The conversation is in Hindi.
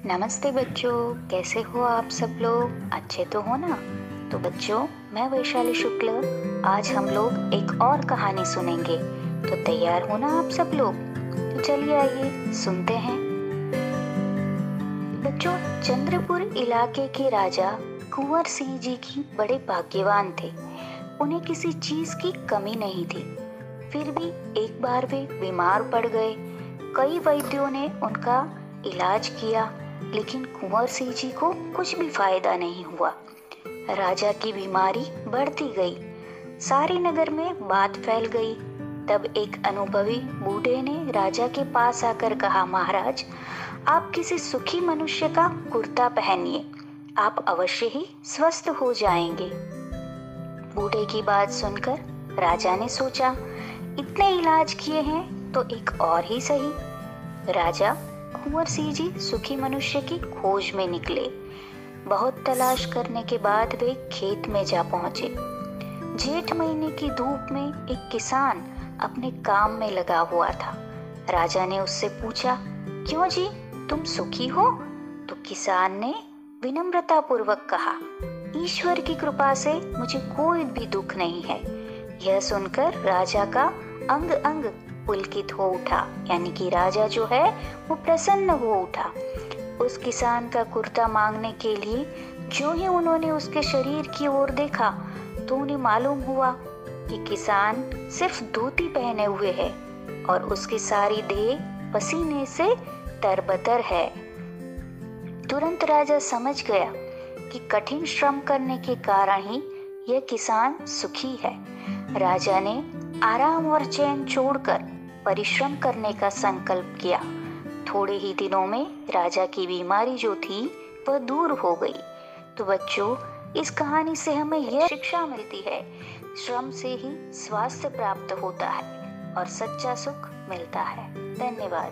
नमस्ते बच्चों, कैसे हो आप सब लोग? अच्छे तो हो ना? तो बच्चों, मैं वैशाली शुक्ल। आज हम लोग एक और कहानी सुनेंगे। तो तैयार हो ना आप सब लोग? तो चलिए आइए सुनते हैं। बच्चों, चंद्रपुर इलाके के राजा कुंवर सिंह जी की बड़े भाग्यवान थे। उन्हें किसी चीज की कमी नहीं थी। फिर भी एक बार वे बीमार पड़ गए। कई वैद्यों ने उनका इलाज किया, लेकिन कुंवर सिंह जी को कुछ भी फायदा नहीं हुआ। राजा की बीमारी बढ़ती गई। सारे नगर में बात फैल गई। तब एक अनुभवी बूढ़े ने राजा के पास आकर कहा, महाराज, आप किसी सुखी मनुष्य का कुर्ता पहनिए, आप अवश्य ही स्वस्थ हो जाएंगे। बूढ़े की बात सुनकर राजा ने सोचा, इतने इलाज किए हैं तो एक और ही सही। राजा कुंवर सिंह जी सुखी मनुष्य की खोज में निकले। बहुत तलाश करने के बाद वे खेत में जा पहुंचे। जेठ महीने की धूप में एक किसान अपने काम में लगा हुआ था। राजा ने उससे पूछा, क्यों जी, तुम सुखी हो? तो किसान ने विनम्रता पूर्वक कहा, ईश्वर की कृपा से मुझे कोई भी दुख नहीं है। यह सुनकर राजा का अंग अंग पुलकित हो उठा, यानी कि राजा जो है वो प्रसन्न हो उठा। उस किसान का कुर्ता मांगने के लिए जो ही उन्होंने उसके शरीर की ओर देखा तो उन्हें मालूम हुआ कि किसान सिर्फ धोती पहने हुए है और उसकी सारी देह पसीने से तरबतर है। तुरंत राजा समझ गया कि कठिन श्रम करने के कारण ही यह किसान सुखी है। राजा ने आराम और चैन छोड़कर परिश्रम करने का संकल्प किया। थोड़े ही दिनों में राजा की बीमारी जो थी वह दूर हो गई। तो बच्चों, इस कहानी से हमें यह शिक्षा मिलती है, श्रम से ही स्वास्थ्य प्राप्त होता है और सच्चा सुख मिलता है। धन्यवाद।